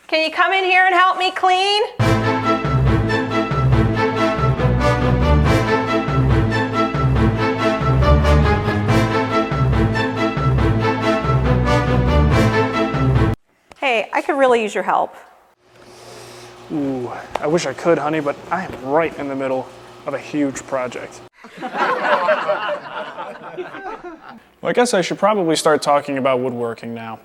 Can you come in here and help me clean? Hey, I could really use your help. Ooh, I wish I could, honey, but I am right in the middle of a huge project. Well, I guess I should probably start talking about woodworking now.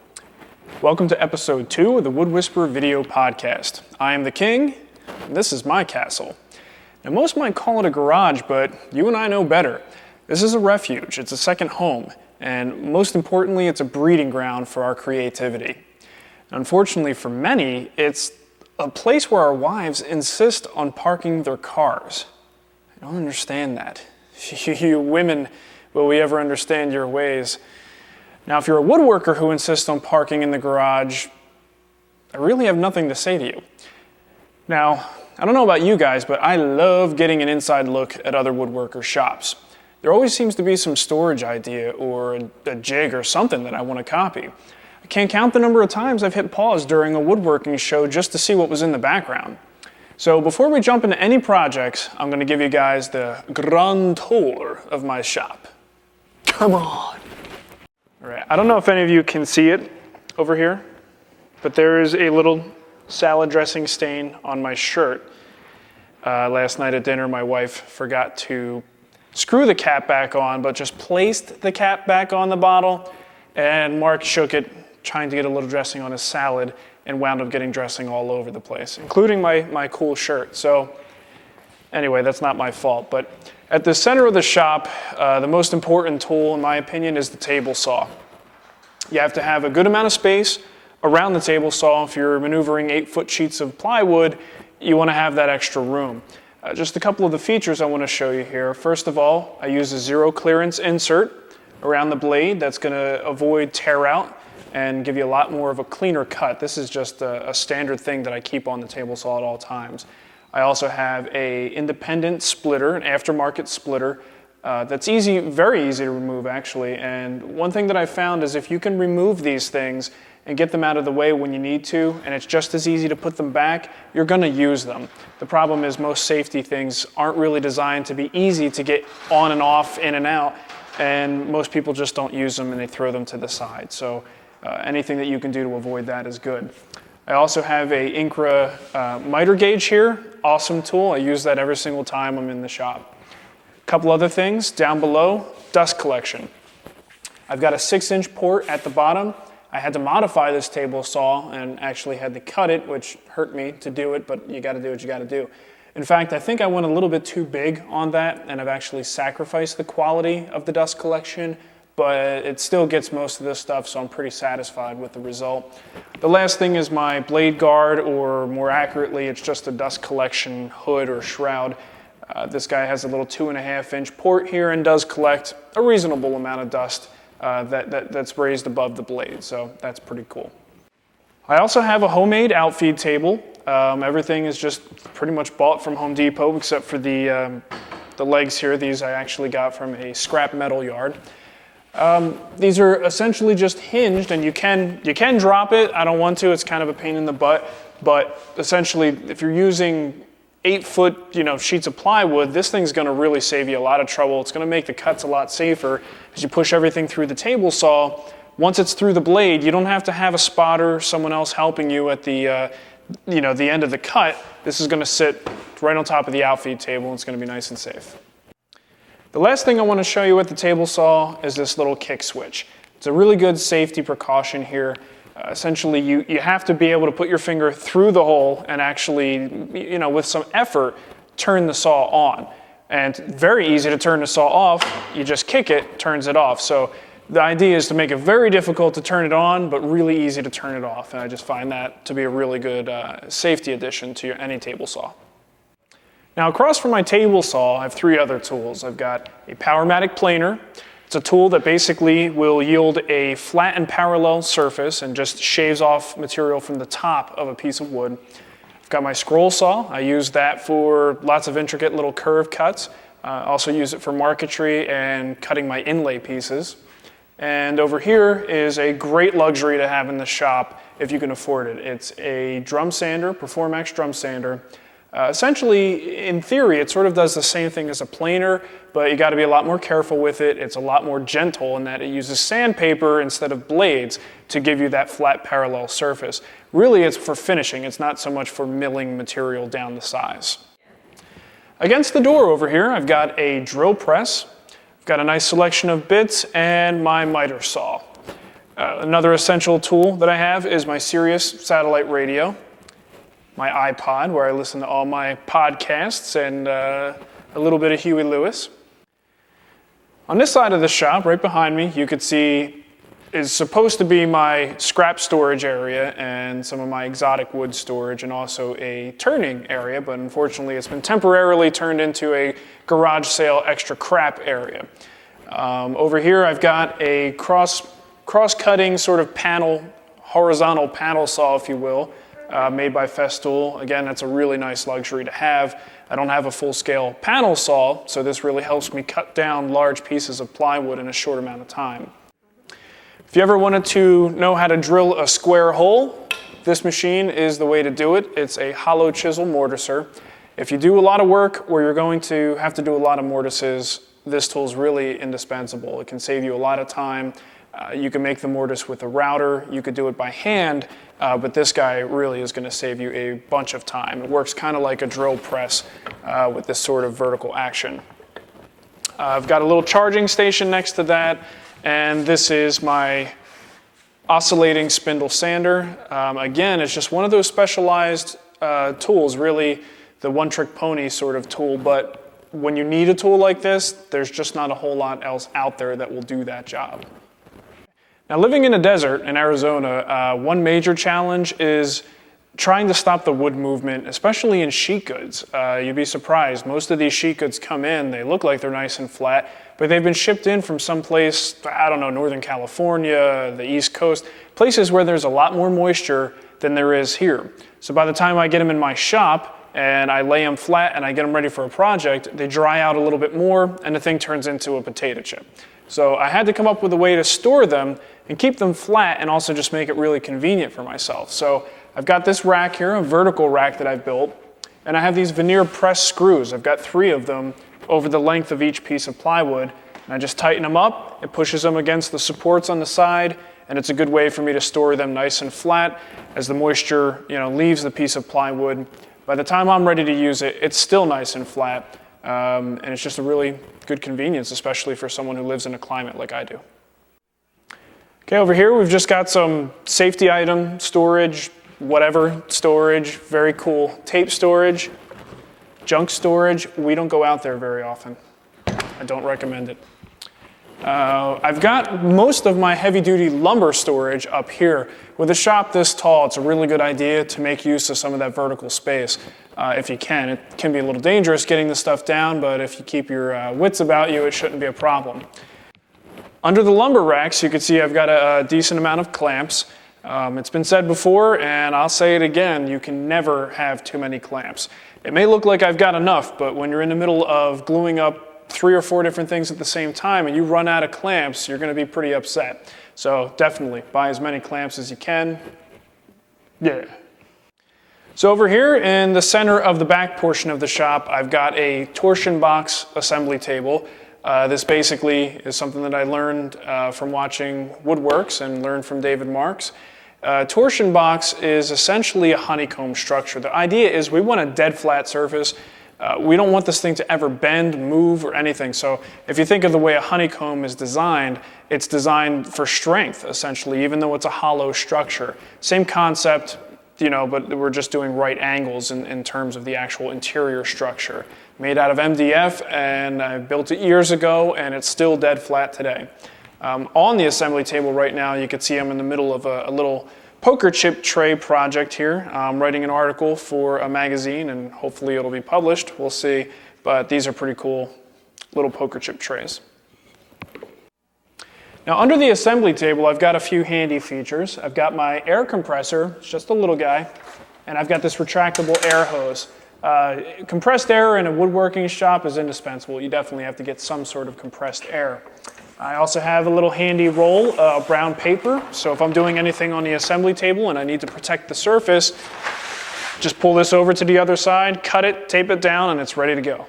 Welcome to episode 2 of the Wood Whisperer video podcast. I am the king, and this is my castle. Now, most might call it a garage, but you and I know better. This is a refuge, it's a second home, and most importantly, it's a breeding ground for our creativity. Unfortunately for many, it's a place where our wives insist on parking their cars. I don't understand that. You women, will we ever understand your ways? Now, if you're a woodworker who insists on parking in the garage, I really have nothing to say to you. Now, I don't know about you guys, but I love getting an inside look at other woodworker shops. There always seems to be some storage idea or a jig or something that I want to copy. I can't count the number of times I've hit pause during a woodworking show just to see what was in the background. So before we jump into any projects, I'm going to give you guys the grand tour of my shop. Come on. All right, I don't know if any of you can see it over here, but there is a little salad dressing stain on my shirt. Last night at dinner, my wife forgot to screw the cap back on, but just placed the cap back on the bottle, and Mark shook it, trying to get a little dressing on his salad, and wound up getting dressing all over the place, including my cool shirt. So anyway, that's not my fault. But at the center of the shop, the most important tool, in my opinion, is the table saw. You have to have a good amount of space around the table saw. If you're maneuvering 8-foot sheets of plywood, you want to have that extra room. Just a couple of the features I want to show you here. First of all, I use a zero clearance insert around the blade that's going to avoid tear out and give you a lot more of a cleaner cut. This is just a standard thing that I keep on the table saw at all times. I also have an independent splitter, an aftermarket splitter, that's easy, very easy to remove actually. And one thing that I found is if you can remove these things and get them out of the way when you need to, and it's just as easy to put them back, you're gonna use them. The problem is most safety things aren't really designed to be easy to get on and off, in and out, and most people just don't use them and they throw them to the side. So anything that you can do to avoid that is good. I also have a Incra miter gauge here, awesome tool. I use that every single time I'm in the shop. A couple other things down below, dust collection. I've got a 6-inch port at the bottom. I had to modify this table saw and actually had to cut it, which hurt me to do it, but you gotta do what you gotta do. In fact, I think I went a little bit too big on that and I've actually sacrificed the quality of the dust collection, but it still gets most of this stuff, so I'm pretty satisfied with the result. The last thing is my blade guard, or more accurately, it's just a dust collection hood or shroud. This guy has a little 2.5-inch port here and does collect a reasonable amount of dust that's raised above the blade, so that's pretty cool. I also have a homemade outfeed table. Everything is just pretty much bought from Home Depot except for the legs here. These I actually got from a scrap metal yard. These are essentially just hinged, and you can drop it. I don't want to, it's kind of a pain in the butt, but essentially if you're using 8-foot sheets of plywood, this thing's gonna really save you a lot of trouble. It's gonna make the cuts a lot safer as you push everything through the table saw. Once it's through the blade, you don't have to have a spotter, someone else helping you at the the end of the cut. This is gonna sit right on top of the outfeed table, and it's gonna be nice and safe. The last thing I want to show you at the table saw is this little kick switch. It's a really good safety precaution here. Essentially, you have to be able to put your finger through the hole and actually, with some effort, turn the saw on. And very easy to turn the saw off. You just kick it, turns it off. So the idea is to make it very difficult to turn it on, but really easy to turn it off. And I just find that to be a really good safety addition to any table saw. Now, across from my table saw, I have 3 other tools. I've got a Powermatic planer. It's a tool that basically will yield a flat and parallel surface and just shaves off material from the top of a piece of wood. I've got my scroll saw. I use that for lots of intricate little curve cuts. Also use it for marquetry and cutting my inlay pieces. And over here is a great luxury to have in the shop if you can afford it. It's a drum sander, Performax drum sander. Essentially, in theory, it sort of does the same thing as a planer, but you got to be a lot more careful with it. It's a lot more gentle in that it uses sandpaper instead of blades to give you that flat parallel surface. Really, it's for finishing. It's not so much for milling material down the size. Against the door over here, I've got a drill press. I've got a nice selection of bits and my miter saw. Another essential tool that I have is my Sirius satellite radio. My iPod, where I listen to all my podcasts, and a little bit of Huey Lewis. On this side of the shop, right behind me, you could see is supposed to be my scrap storage area and some of my exotic wood storage, and also a turning area, but unfortunately it's been temporarily turned into a garage sale extra crap area. Over here I've got a cross-cutting sort of panel, horizontal panel saw, if you will, made by Festool. Again, that's a really nice luxury to have. I don't have a full-scale panel saw, so this really helps me cut down large pieces of plywood in a short amount of time. If you ever wanted to know how to drill a square hole, this machine is the way to do it. It's a hollow chisel mortiser. If you do a lot of work where you're going to have to do a lot of mortises, this tool is really indispensable. It can save you a lot of time. You can make the mortise with a router. You could do it by hand, but this guy really is going to save you a bunch of time. It works kind of like a drill press with this sort of vertical action. I've got a little charging station next to that, and this is my oscillating spindle sander. Again, it's just one of those specialized tools, really the one-trick pony sort of tool, but when you need a tool like this, there's just not a whole lot else out there that will do that job. Now, living in a desert in Arizona, one major challenge is trying to stop the wood movement, especially in sheet goods. You'd be surprised. Most of these sheet goods come in, they look like they're nice and flat, but they've been shipped in from someplace, I don't know, Northern California, the East Coast, places where there's a lot more moisture than there is here. So by the time I get them in my shop and I lay them flat and I get them ready for a project, they dry out a little bit more and the thing turns into a potato chip. So I had to come up with a way to store them and keep them flat and also just make it really convenient for myself. So I've got this rack here, a vertical rack that I've built, and I have these veneer press screws. I've got 3 of them over the length of each piece of plywood, and I just tighten them up. It pushes them against the supports on the side, and it's a good way for me to store them nice and flat as the moisture, leaves the piece of plywood. By the time I'm ready to use it, it's still nice and flat, and it's just a really good convenience, especially for someone who lives in a climate like I do. Okay, over here we've just got some safety item storage, whatever storage, very cool. Tape storage, junk storage. We don't go out there very often. I don't recommend it. I've got most of my heavy-duty lumber storage up here. With a shop this tall, it's a really good idea to make use of some of that vertical space if you can. It can be a little dangerous getting the stuff down, but if you keep your wits about you, it shouldn't be a problem. Under the lumber racks, you can see I've got a decent amount of clamps. It's been said before, and I'll say it again, you can never have too many clamps. It may look like I've got enough, but when you're in the middle of gluing up 3 or 4 different things at the same time and you run out of clamps, you're going to be pretty upset. So definitely buy as many clamps as you can. Yeah. So over here in the center of the back portion of the shop, I've got a Torsion Box assembly table. This basically is something that I learned from watching Woodworks and learned from David Marks. Torsion Box is essentially a honeycomb structure. The idea is we want a dead flat surface. We don't want this thing to ever bend, move, or anything. So if you think of the way a honeycomb is designed, it's designed for strength, essentially, even though it's a hollow structure. Same concept, but we're just doing right angles in terms of the actual interior structure. Made out of MDF, and I built it years ago, and it's still dead flat today. On the assembly table right now, you can see I'm in the middle of a little poker chip tray project here. I'm writing an article for a magazine, and hopefully it'll be published. We'll see. But these are pretty cool little poker chip trays. Now under the assembly table, I've got a few handy features. I've got my air compressor, it's just a little guy, and I've got this retractable air hose. Compressed air in a woodworking shop is indispensable. You definitely have to get some sort of compressed air. I also have a little handy roll of brown paper, so if I'm doing anything on the assembly table and I need to protect the surface, just pull this over to the other side, cut it, tape it down, and it's ready to go.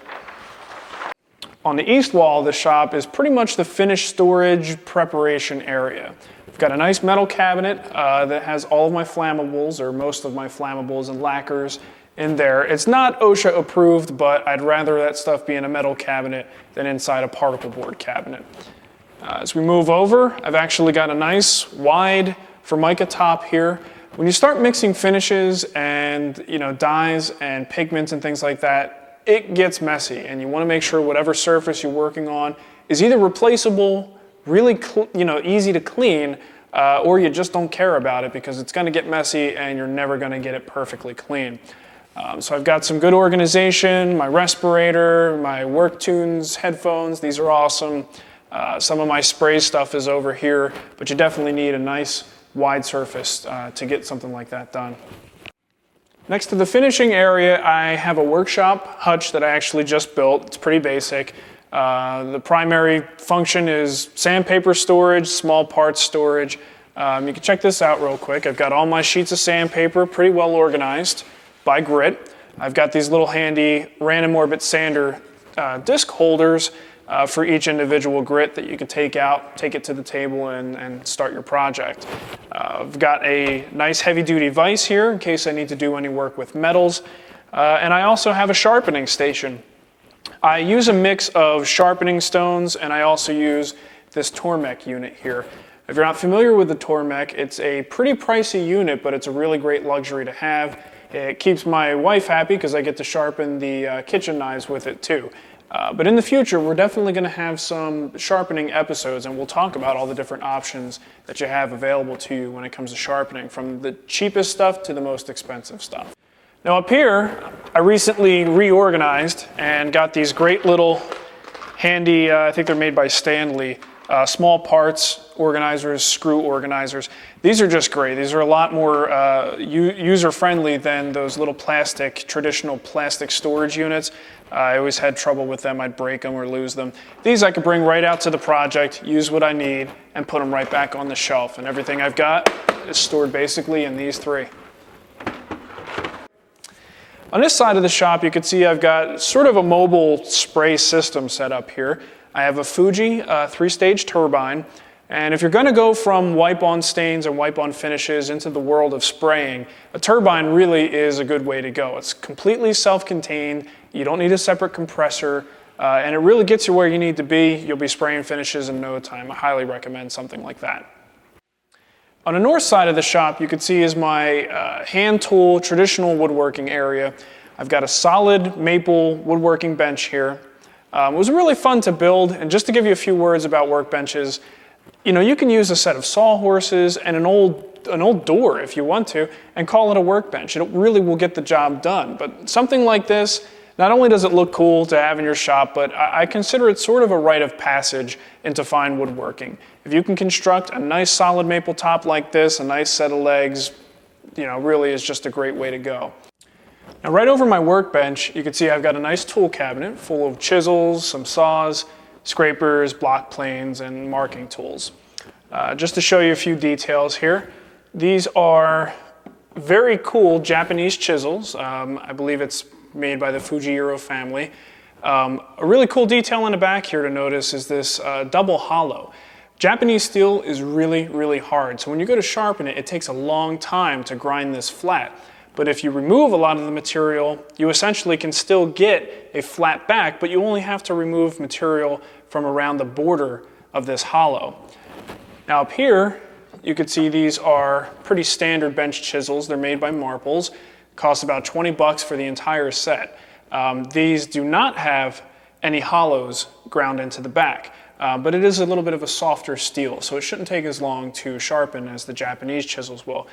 On the east wall of the shop is pretty much the finished storage preparation area. I've got a nice metal cabinet that has all of my flammables, or most of my flammables and lacquers in there. It's not OSHA approved, but I'd rather that stuff be in a metal cabinet than inside a particle board cabinet. As we move over, I've actually got a nice wide Formica top here. When you start mixing finishes and dyes and pigments and things like that, it gets messy, and you want to make sure whatever surface you're working on is either replaceable, really easy to clean, or you just don't care about it because it's going to get messy and you're never going to get it perfectly clean. So I've got some good organization, my respirator, my WorkTunes headphones. These are awesome. Some of my spray stuff is over here, but you definitely need a nice wide surface to get something like that done. Next to the finishing area, I have a workshop hutch that I actually just built. It's pretty basic. The primary function is sandpaper storage, small parts storage. You can check this out real quick. I've got all my sheets of sandpaper pretty well organized by grit. I've got these little handy random orbit sander disc holders for each individual grit that you can take out, take it to the table, and start your project. I've got a nice heavy-duty vise here in case I need to do any work with metals. And I also have a sharpening station. I use a mix of sharpening stones, and I also use this Tormec unit here. If you're not familiar with the Tormec, it's a pretty pricey unit, but it's a really great luxury to have. It keeps my wife happy because I get to sharpen the kitchen knives with it too. But in the future, we're definitely going to have some sharpening episodes, and we'll talk about all the different options that you have available to you when it comes to sharpening, from the cheapest stuff to the most expensive stuff. Now up here, I recently reorganized and got these great little handy, I think they're made by Stanley, small parts organizers, screw organizers. These are just great. These are a lot more user-friendly than those little traditional plastic storage units. I always had trouble with them. I'd break them or lose them. These I could bring right out to the project, use what I need, and put them right back on the shelf. And everything I've got is stored basically in these three. On this side of the shop, you can see I've got sort of a mobile spray system set up here. I have a Fuji 3-stage turbine, and if you're going to go from wipe-on stains and wipe-on finishes into the world of spraying, a turbine really is a good way to go. It's completely self-contained, you don't need a separate compressor, and it really gets you where you need to be. You'll be spraying finishes in no time. I highly recommend something like that. On the north side of the shop, you can see is my hand tool, traditional woodworking area. I've got a solid maple woodworking bench here. It was really fun to build, and just to give you a few words about workbenches, you can use a set of sawhorses and an old door if you want to, and call it a workbench. It really will get the job done. But something like this, not only does it look cool to have in your shop, but I consider it sort of a rite of passage into fine woodworking. If you can construct a nice solid maple top like this, a nice set of legs, really is just a great way to go. Now right over my workbench, you can see I've got a nice tool cabinet full of chisels, some saws, scrapers, block planes, and marking tools. Just to show you a few details here, these are very cool Japanese chisels. I believe it's made by the Fujihiro family. A really cool detail in the back here to notice is this double hollow. Japanese steel is really, really hard, so when you go to sharpen it, it takes a long time to grind this flat. But if you remove a lot of the material, you essentially can still get a flat back, but you only have to remove material from around the border of this hollow. Now up here, you can see these are pretty standard bench chisels. They're made by Marples. Cost about 20 bucks for the entire set. These do not have any hollows ground into the back. but it is a little bit of a softer steel, so it shouldn't take as long to sharpen as the Japanese chisels will.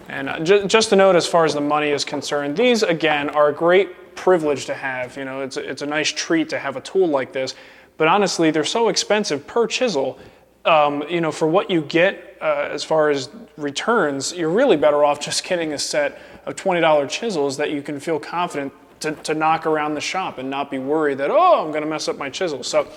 And just a note as far as the money is concerned, these again are a great privilege to have. You know, it's a nice treat to have a tool like this, but honestly, they're so expensive per chisel. You know, for what you get as far as returns, you're really better off just getting a set of $20 chisels that you can feel confident to knock around the shop and not be worried that, oh, I'm going to mess up my chisels. So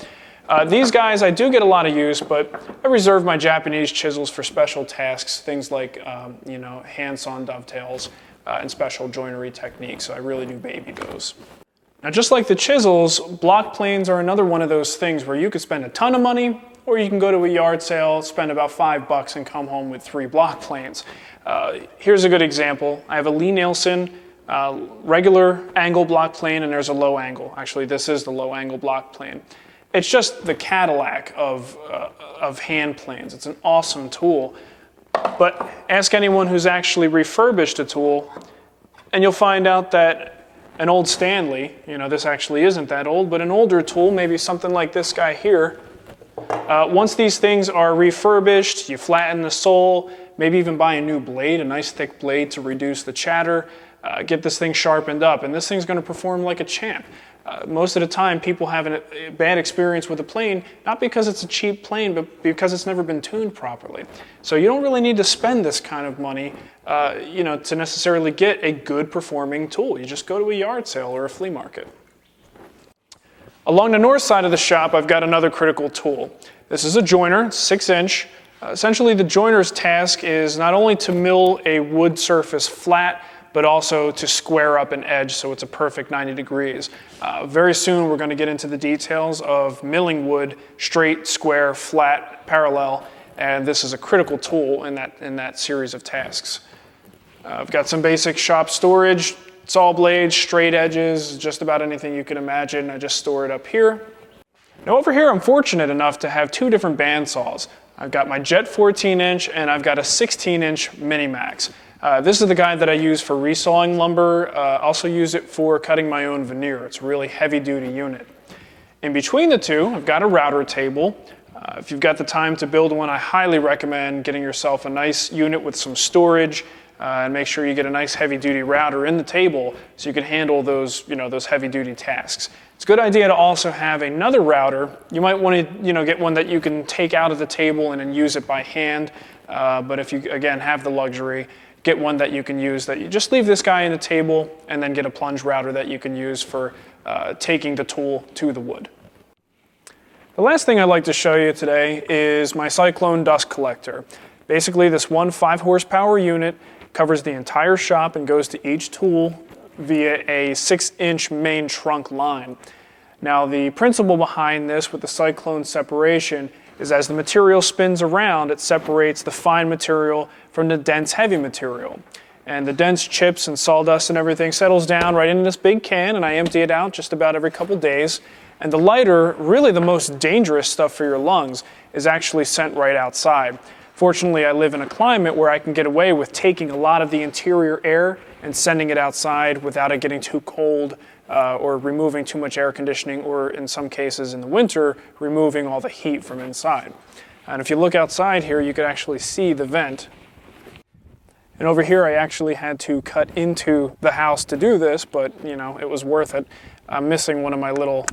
these guys, I do get a lot of use, but I reserve my Japanese chisels for special tasks, things like, you know, hand-sawn dovetails and special joinery techniques. So I really do baby those. Now, just like the chisels, block planes are another one of those things where you could spend a ton of money, or you can go to a yard sale, spend about $5 and come home with 3 block planes. Here's a good example. I have a Lee Nielsen regular angle block plane, and there's a low angle. Actually, this is the low angle block plane. It's just the Cadillac of hand planes. It's an awesome tool. But ask anyone who's actually refurbished a tool, and you'll find out that an old Stanley, you know, this actually isn't that old, but an older tool, maybe something like this guy here, once these things are refurbished, you flatten the sole, maybe even buy a new blade, a nice thick blade to reduce the chatter, get this thing sharpened up, and this thing's going to perform like a champ. Most of the time, people have a bad experience with a plane, not because it's a cheap plane, but because it's never been tuned properly. So you don't really need to spend this kind of money, you know, to necessarily get a good performing tool. You just go to a yard sale or a flea market. Along the north side of the shop, I've got another critical tool. This is a joiner, 6-inch. Essentially, the joiner's task is not only to mill a wood surface flat, but also to square up an edge so it's a perfect 90 degrees. Very soon, we're going to get into the details of milling wood straight, square, flat, parallel, and this is a critical tool in that series of tasks. I've got some basic shop storage, saw blades, straight edges, just about anything you can imagine. I just store it up here. Now over here, I'm fortunate enough to have 2 different bandsaws. I've got my Jet 14-inch and I've got a 16-inch Minimax. This is the guy that I use for resawing lumber. Also use it for cutting my own veneer. It's a really heavy-duty unit. In between the two, I've got a router table. If you've got the time to build one, I highly recommend getting yourself a nice unit with some storage and make sure you get a nice heavy-duty router in the table so you can handle those, you know, those heavy-duty tasks. It's a good idea to also have another router. You might want to, you know, get one that you can take out of the table and then use it by hand. But if you, again, have the luxury, get one that you can use that you just leave this guy in the table and then get a plunge router that you can use for taking the tool to the wood. The last thing I'd like to show you today is my Cyclone dust collector. Basically, this one 5-horsepower unit covers the entire shop and goes to each tool via a 6-inch main trunk line. Now, the principle behind this with the Cyclone separation is as the material spins around, it separates the fine material from the dense heavy material. And the dense chips and sawdust and everything settles down right into this big can, and I empty it out just about every couple days. And the lighter, really the most dangerous stuff for your lungs, is actually sent right outside. Fortunately, I live in a climate where I can get away with taking a lot of the interior air and sending it outside without it getting too cold or removing too much air conditioning, or in some cases in the winter, removing all the heat from inside. And if you look outside here, you can actually see the vent. And over here, I actually had to cut into the house to do this, but you know, it was worth it. I'm missing one of my little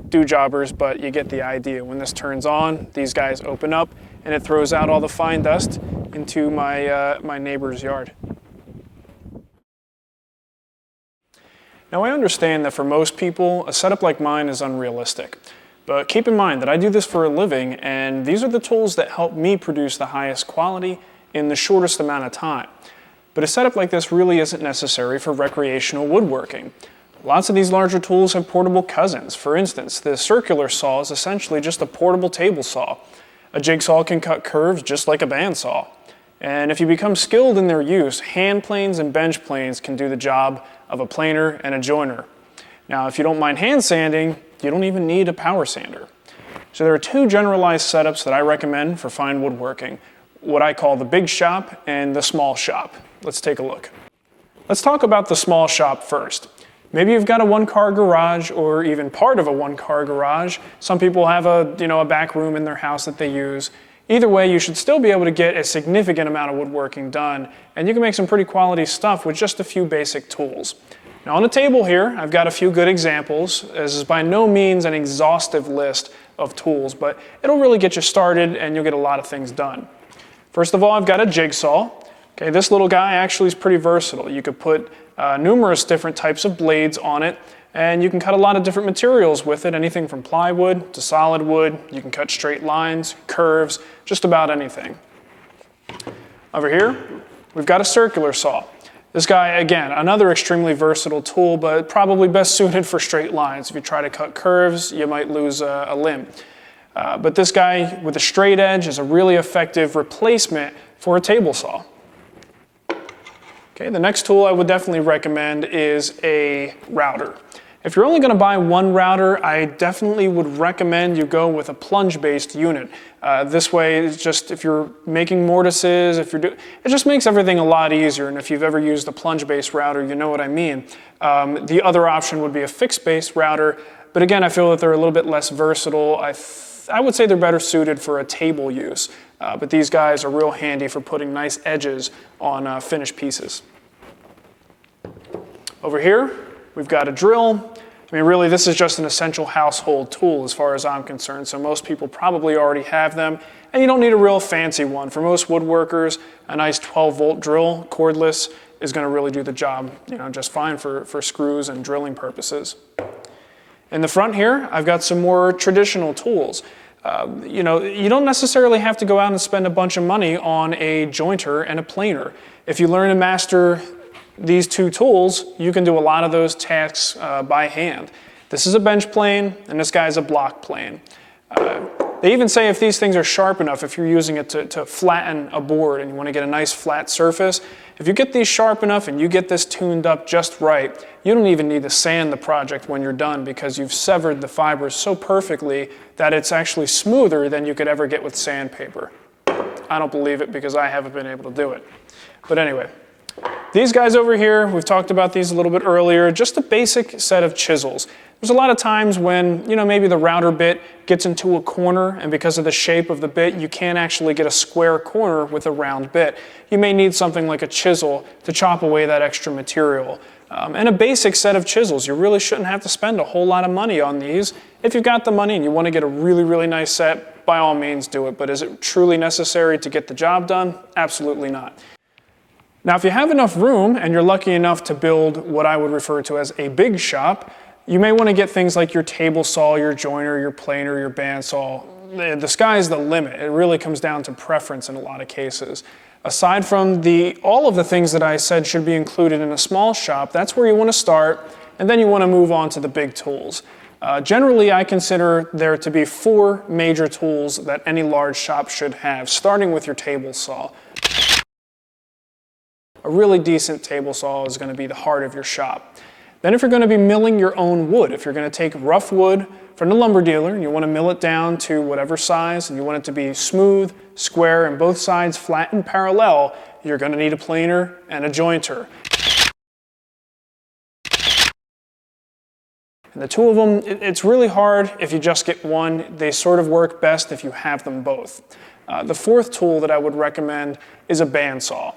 do-jobbers, but you get the idea. When this turns on, these guys open up, and it throws out all the fine dust into my neighbor's yard. Now, I understand that for most people, a setup like mine is unrealistic. But keep in mind that I do this for a living, and these are the tools that help me produce the highest quality in the shortest amount of time. But a setup like this really isn't necessary for recreational woodworking. Lots of these larger tools have portable cousins. For instance, the circular saw is essentially just a portable table saw. A jigsaw can cut curves just like a bandsaw. And if you become skilled in their use, hand planes and bench planes can do the job of a planer and a joiner. Now, if you don't mind hand sanding, you don't even need a power sander. So there are 2 generalized setups that I recommend for fine woodworking, what I call the big shop and the small shop. Let's take a look. Let's talk about the small shop first. Maybe you've got a one-car garage or even part of a one-car garage. Some people have a back room in their house that they use. Either way, you should still be able to get a significant amount of woodworking done, and you can make some pretty quality stuff with just a few basic tools. Now on the table here, I've got a few good examples. This is by no means an exhaustive list of tools, but it'll really get you started and you'll get a lot of things done. First of all, I've got a jigsaw. Okay, this little guy actually is pretty versatile. You could put numerous different types of blades on it, and you can cut a lot of different materials with it, anything from plywood to solid wood. You can cut straight lines, curves, just about anything. Over here, we've got a circular saw. This guy, again, another extremely versatile tool, but probably best suited for straight lines. If you try to cut curves, you might lose a limb. But this guy with a straight edge is a really effective replacement for a table saw. Okay, the next tool I would definitely recommend is a router. If you're only going to buy one router, I definitely would recommend you go with a plunge-based unit. This way, it's just if you're making mortises, it just makes everything a lot easier. And if you've ever used a plunge-based router, you know what I mean. The other option would be a fixed-based router, but again, I feel that they're a little bit less versatile. I would say they're better suited for a table use, but these guys are real handy for putting nice edges on finished pieces. Over here, we've got a drill. I mean, really, this is just an essential household tool as far as I'm concerned, so most people probably already have them, and you don't need a real fancy one. For most woodworkers, a nice 12-volt drill, cordless, is going to really do the job, just fine for screws and drilling purposes. In the front here, I've got some more traditional tools. You don't necessarily have to go out and spend a bunch of money on a jointer and a planer. If you learn to master these two tools, you can do a lot of those tasks by hand. This is a bench plane, and this guy's a block plane. They even say if these things are sharp enough, if you're using it to flatten a board and you want to get a nice flat surface, if you get these sharp enough and you get this tuned up just right, you don't even need to sand the project when you're done because you've severed the fibers so perfectly that it's actually smoother than you could ever get with sandpaper. I don't believe it because I haven't been able to do it. But anyway, these guys over here, we've talked about these a little bit earlier, just a basic set of chisels. There's a lot of times when, maybe the router bit gets into a corner and because of the shape of the bit, you can't actually get a square corner with a round bit. You may need something like a chisel to chop away that extra material. And a basic set of chisels. You really shouldn't have to spend a whole lot of money on these. If you've got the money and you want to get a really, really nice set, by all means do it. But is it truly necessary to get the job done? Absolutely not. Now, if you have enough room and you're lucky enough to build what I would refer to as a big shop, you may want to get things like your table saw, your joiner, your planer, your bandsaw. The sky's the limit. It really comes down to preference in a lot of cases. Aside from all of the things that I said should be included in a small shop, that's where you want to start, and then you want to move on to the big tools. Generally, I consider there to be 4 major tools that any large shop should have, starting with your table saw. A really decent table saw is going to be the heart of your shop. Then if you're going to be milling your own wood, if you're going to take rough wood from the lumber dealer and you want to mill it down to whatever size and you want it to be smooth, square, and both sides flat and parallel, you're going to need a planer and a jointer. And the two of them, it's really hard if you just get one. They sort of work best if you have them both. The 4th tool that I would recommend is a bandsaw.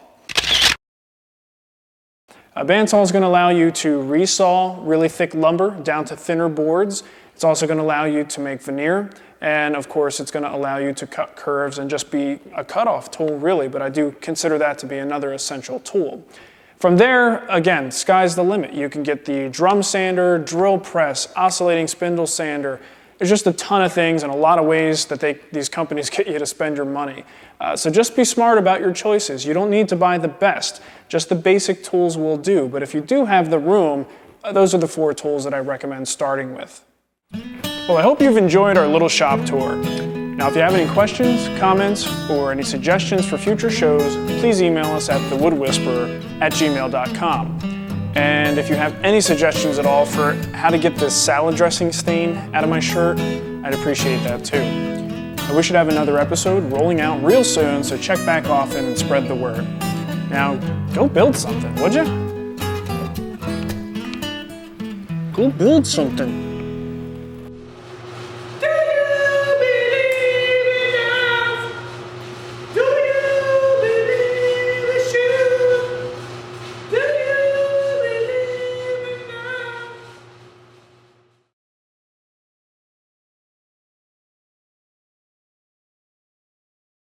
A bandsaw is going to allow you to resaw really thick lumber down to thinner boards. It's also going to allow you to make veneer. And of course, it's going to allow you to cut curves and just be a cutoff tool, really. But I do consider that to be another essential tool. From there, again, sky's the limit. You can get the drum sander, drill press, oscillating spindle sander. There's just a ton of things and a lot of ways that these companies get you to spend your money. So just be smart about your choices. You don't need to buy the best. Just the basic tools will do. But if you do have the room, those are the 4 tools that I recommend starting with. Well, I hope you've enjoyed our little shop tour. Now, if you have any questions, comments, or any suggestions for future shows, please email us at thewoodwhisperer@gmail.com. And if you have any suggestions at all for how to get this salad dressing stain out of my shirt, I'd appreciate that too. And we should have another episode rolling out real soon, so check back often and spread the word. Now, go build something, would you? go build something.